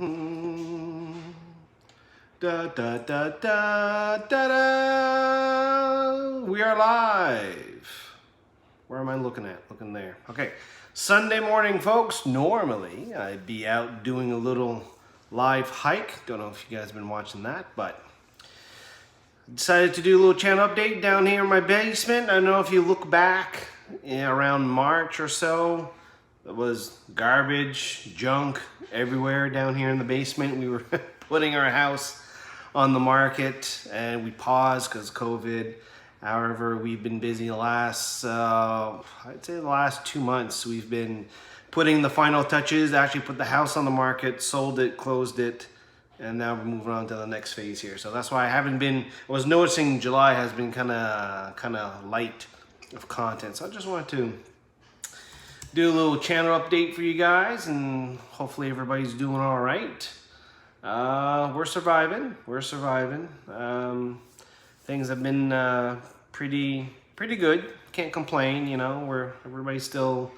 Da da da da da da. We are live. Where am I looking at? Looking there. Okay. Sunday morning, folks. Normally, I'd be out doing a little live hike. Don't know if you guys have been watching that, but decided to do a little channel update down here in my basement. I don't know if you look back around March or so. It was garbage, junk everywhere down here in the basement. We were putting our house on the market and we paused because COVID. However, we've been busy the last, I'd say the last 2 months. We've been putting the final touches, actually put the house on the market, sold it, closed it, and now we're moving on to the next phase here. So that's why I haven't been, I was noticing July has been kind of light of content. So I just wanted to do a little channel update for you guys, and hopefully everybody's doing all right. We're surviving. Things have been pretty good. Can't complain, you know. Everybody still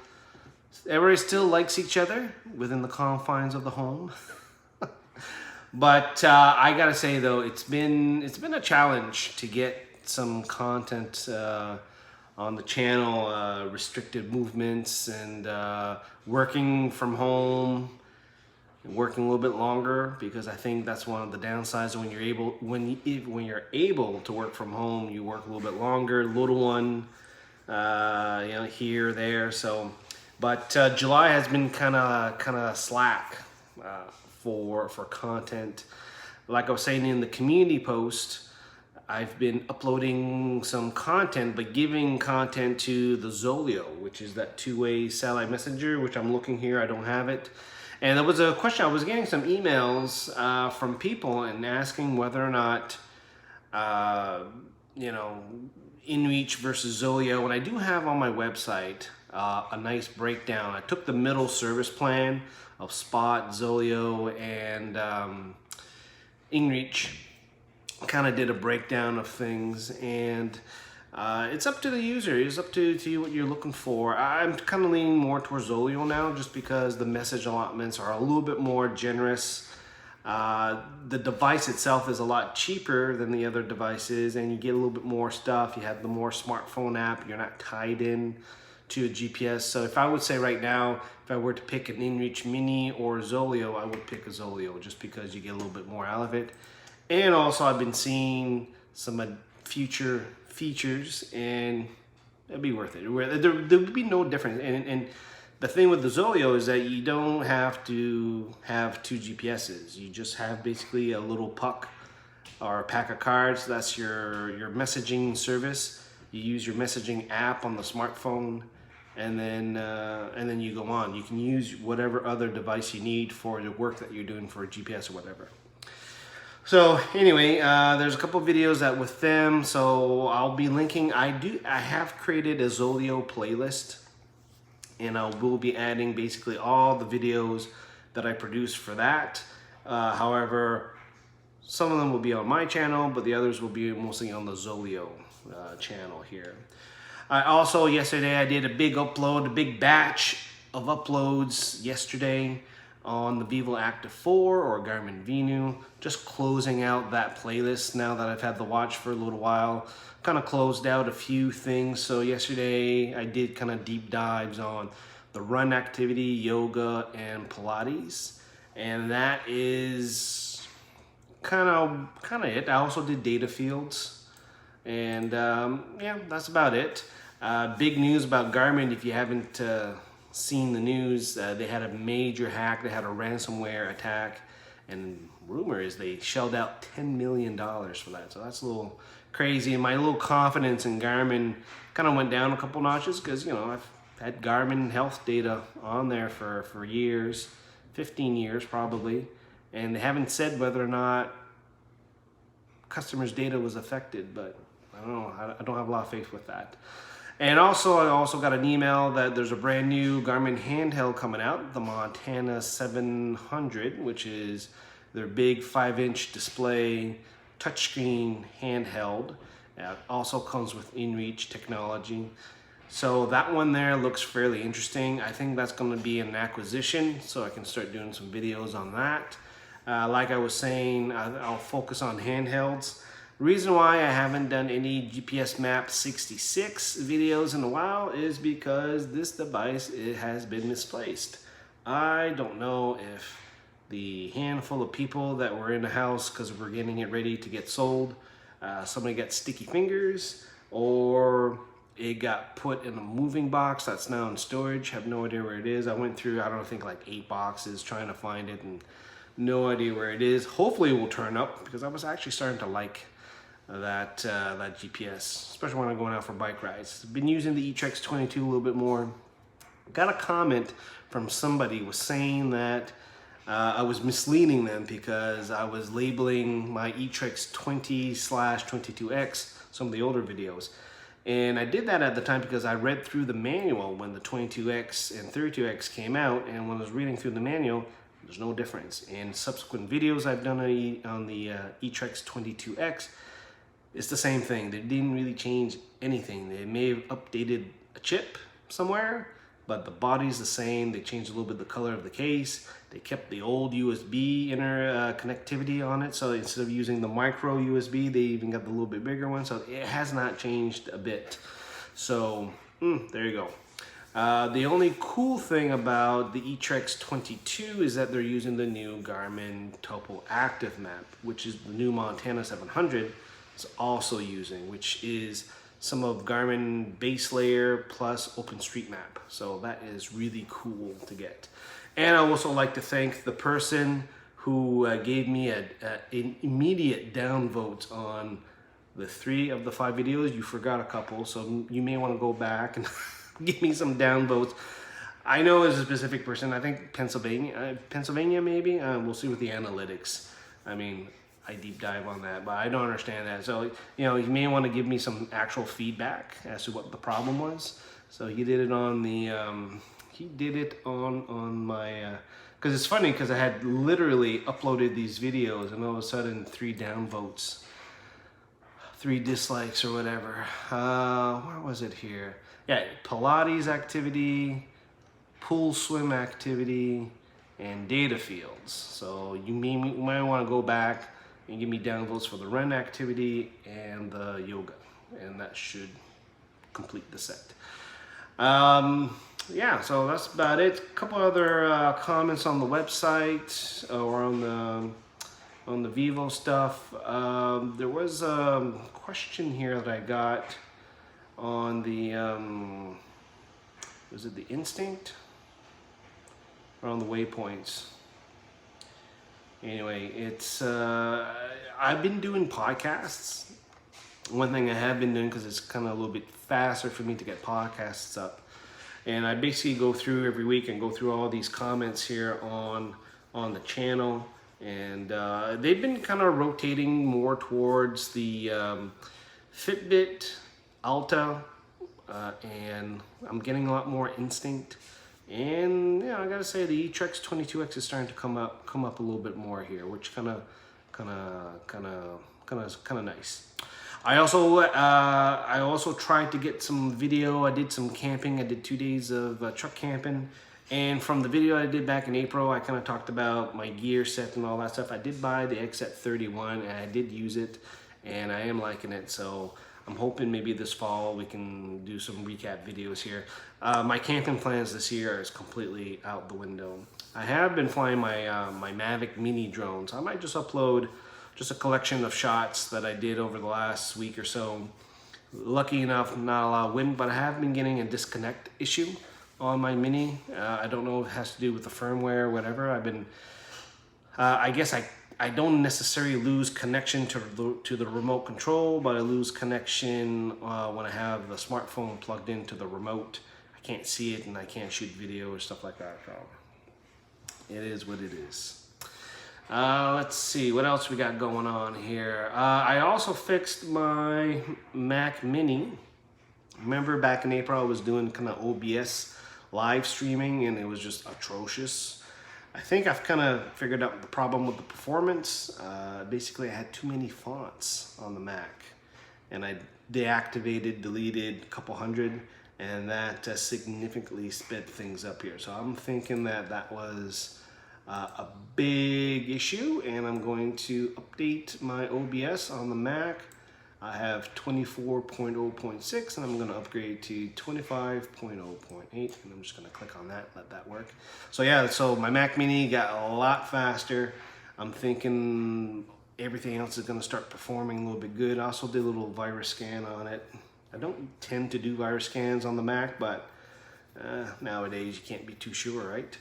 likes each other within the confines of the home. But I gotta say though, it's been a challenge to get some content on the channel, restricted movements and working from home, working a little bit longer, because I think that's one of the downsides when you're able to work from home. You work a little bit longer, little one, here, there. So, but July has been kind of slack for content. Like I was saying in the community post, I've been uploading some content, but giving content to the Zolio, which is that two-way satellite messenger, which I'm looking here. I don't have it. And there was a question. I was getting some emails from people and asking whether or not, inReach versus Zolio. And I do have on my website a nice breakdown. I took the middle service plan of Spot, Zolio, and inReach. Kind of did a breakdown of things, and it's up to the user. It's up to you what you're looking for. I'm kind of leaning more towards Zolio now, just because the message allotments are a little bit more generous. The device itself is a lot cheaper than the other devices, and you get a little bit more stuff. You have the more smartphone app. You're not tied in to a GPS. So if I would say right now, if I were to pick an inReach Mini or Zolio, I would pick a Zolio, just because you get a little bit more out of it. And also I've been seeing some future features, and it'd be worth it. There would be no difference. And the thing with the Zolio is that you don't have to have two GPSs. You just have basically a little puck or a pack of cards. That's your messaging service. You use your messaging app on the smartphone, and then you go on. You can use whatever other device you need for the work that you're doing for a GPS or whatever. So anyway, there's a couple videos that with them, so I'll be linking. I have created a Zolio playlist, and I will be adding basically all the videos that I produce for that. However, some of them will be on my channel, but the others will be mostly on the Zolio channel here. Yesterday I did a big batch of uploads yesterday on the Vivo Active 4 or Garmin Venu, just closing out that playlist now that I've had the watch for a little while. Kind of closed out a few things. So yesterday I did kind of deep dives on the run activity, yoga, and Pilates, and that is kind of it. I also did data fields, and yeah, that's about it. Big news about Garmin, if you haven't seen the news, they had a major hack. They had a ransomware attack, and rumor is they shelled out $10 million for that. So that's a little crazy. And my little confidence in Garmin kind of went down a couple notches, because I've had Garmin health data on there for years, 15 years probably, and they haven't said whether or not customers' data was affected. But I don't know. I don't have a lot of faith with that. And also, I also got an email that there's a brand new Garmin handheld coming out, the Montana 700, which is their big 5-inch display touchscreen handheld. It also comes with inReach technology. So that one there looks fairly interesting. I think that's going to be an acquisition, so I can start doing some videos on that. Like I was saying, I'll focus on handhelds. Reason why I haven't done any GPS Map 66 videos in a while is because this device, it has been misplaced. I don't know if the handful of people that were in the house because we're getting it ready to get sold, somebody got sticky fingers, or it got put in a moving box that's now in storage. Have no idea where it is. I went through, I don't think, like 8 boxes trying to find it, and no idea where it is. Hopefully it will turn up, because I was actually starting to like that GPS, especially when I'm going out for bike rides. Been using the eTrex 22 a little bit more. Got a comment from somebody was saying that I was misleading them because I was labeling my eTrex 20/22X, some of the older videos. And I did that at the time because I read through the manual when the 22X and 32X came out, and when I was reading through the manual, there's no difference. In subsequent videos I've done on the eTrex 22X, it's the same thing. They didn't really change anything. They may have updated a chip somewhere, but the body's the same. They changed a little bit the color of the case. They kept the old USB inner connectivity on it. So instead of using the micro USB, they even got the little bit bigger one. So it has not changed a bit. So there you go. The only cool thing about the eTrex 22 is that they're using the new Garmin Topo Active Map, which is the new Montana 700 is also using, which is some of Garmin base layer plus OpenStreetMap. So that is really cool to get. And I also like to thank the person who gave me an immediate downvote on the 3 of the 5 videos. You forgot a couple, so you may want to go back and give me some downvotes. I know it's a specific person. I think Pennsylvania maybe. We'll see with the analytics. I mean, I deep dive on that, but I don't understand that. So, you know, you may want to give me some actual feedback as to what the problem was. So he did it on the, on my, because it's funny because I had literally uploaded these videos and all of a sudden 3 downvotes, 3 dislikes or whatever. Where was it here? Yeah, Pilates activity, pool swim activity, and data fields. So you might want to go back and give me downvotes for the run activity and the yoga, and that should complete the set. Yeah, so that's about it. A couple other comments on the website or on the Vivo stuff. There was a question here that I got on the was it the Instinct or on the waypoints? Anyway, it's I've been doing podcasts. One thing I have been doing, because it's kind of a little bit faster for me to get podcasts up, and I basically go through every week and go through all these comments here on the channel, and they've been kind of rotating more towards the Fitbit, Alta, and I'm getting a lot more Instinct. And yeah, I gotta say the eTrex 22X is starting to come up a little bit more here, which kind of nice. I also tried to get some video. I did some camping. I did 2 days of truck camping, and from the video I did back in April, I kind of talked about my gear set and all that stuff. I did buy the XZ31 and I did use it, and I am liking it. So I'm hoping maybe this fall we can do some recap videos here. My camping plans this year is completely out the window. I have been flying my my Mavic Mini drones. I might just upload just a collection of shots that I did over the last week or so. Lucky enough, not a lot of wind, but I have been getting a disconnect issue on my Mini. I don't know if it has to do with the firmware or whatever. I've been, I guess I don't necessarily lose connection to the remote control, but I lose connection when I have the smartphone plugged into the remote. I can't see it and I can't shoot video or stuff like that. So it is what it is. Let's see, what else we got going on here. I also fixed my Mac Mini. Remember back in April I was doing kind of OBS live streaming and it was just atrocious. I think I've kind of figured out the problem with the performance. Basically I had too many fonts on the Mac, and I deactivated, deleted a couple hundred, and that significantly sped things up here. So I'm thinking that was a big issue, and I'm going to update my OBS on the Mac. I have 24.0.6 and I'm going to upgrade to 25.0.8, and I'm just going to click on that, let that work. So yeah, so my Mac Mini got a lot faster. I'm thinking everything else is going to start performing a little bit good. I also did a little virus scan on it. I don't tend to do virus scans on the Mac, but nowadays you can't be too sure, right?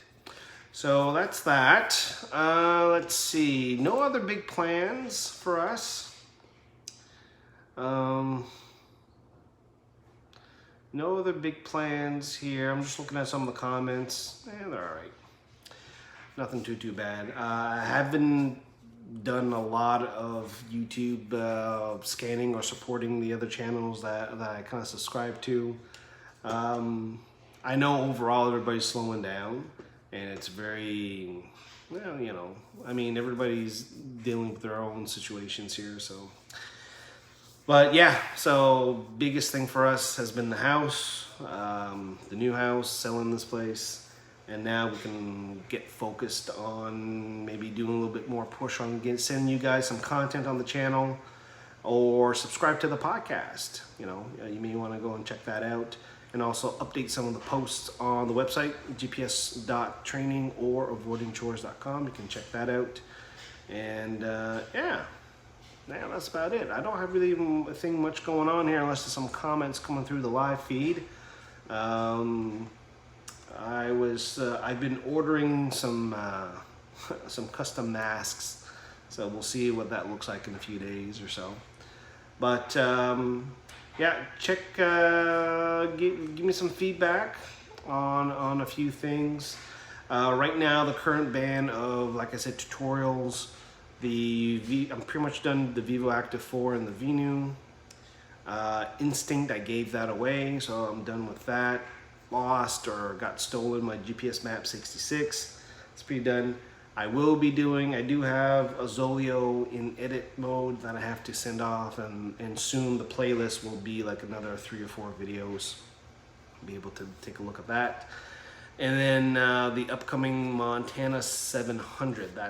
So that's that. Let's see, no other big plans for us. No other big plans here. I'm just looking at some of the comments. They're all right. Nothing too bad. I haven't done a lot of YouTube scanning or supporting the other channels that I kind of subscribe to. I know overall everybody's slowing down, and it's very, well, you know, I mean, everybody's dealing with their own situations here, so. But yeah, so biggest thing for us has been the house, the new house, selling this place, and now we can get focused on maybe doing a little bit more push on sending you guys some content on the channel, or subscribe to the podcast. You know, you may want to go and check that out, and also update some of the posts on the website, gps.training or avoidingchores.com. You can check that out, and yeah. Yeah, that's about it. I don't have really anything much going on here unless there's some comments coming through the live feed. I've been ordering some custom masks, so we'll see what that looks like in a few days or so. But yeah, give me some feedback on a few things. Right now, the current ban of, like I said, tutorials. I'm pretty much done the Vivo Active 4 and the Venu. Instinct, I gave that away, so I'm done with that. Lost or got stolen my GPS map 66. It's pretty done. I do have a Zolio in edit mode that I have to send off, and soon the playlist will be like another 3 or 4 videos. I'll be able to take a look at that. And then the upcoming Montana 700, I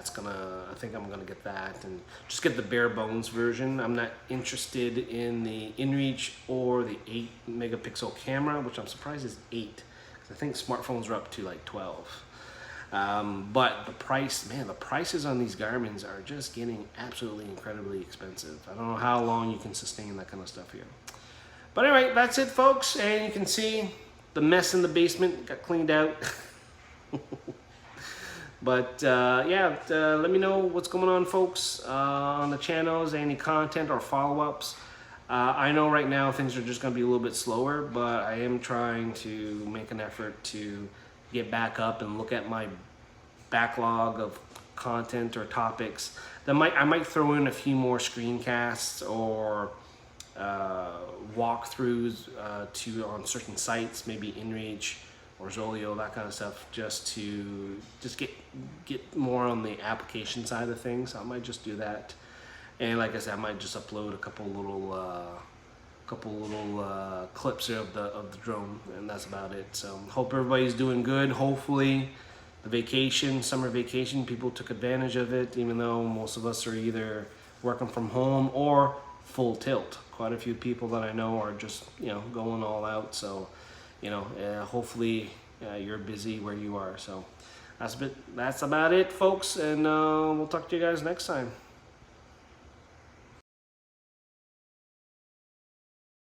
think I'm gonna get that and just get the bare bones version. I'm not interested in the inReach or the 8 megapixel camera, which I'm surprised is 8, because I think smartphones are up to like 12. But the price, man, the prices on these Garmins are just getting absolutely incredibly expensive. I don't know how long you can sustain that kind of stuff here. But anyway, that's it, folks, and you can see the mess in the basement got cleaned out. But yeah, let me know what's going on, folks, on the channels, any content or follow-ups. I know right now things are just going to be a little bit slower, but I am trying to make an effort to get back up and look at my backlog of content or topics. I might throw in a few more screencasts or walkthroughs on certain sites, maybe inReach or Zolio, that kind of stuff, just to get more on the application side of things. I might just do that, and like I said, I might just upload a couple little clips of the drone, and that's about it. So hope everybody's doing good. Hopefully the summer vacation, people took advantage of it, even though most of us are either working from home or full tilt. Quite a few people that I know are just, you know, going all out. So, you know, hopefully you're busy where you are. So that's about it, folks, and we'll talk to you guys next time.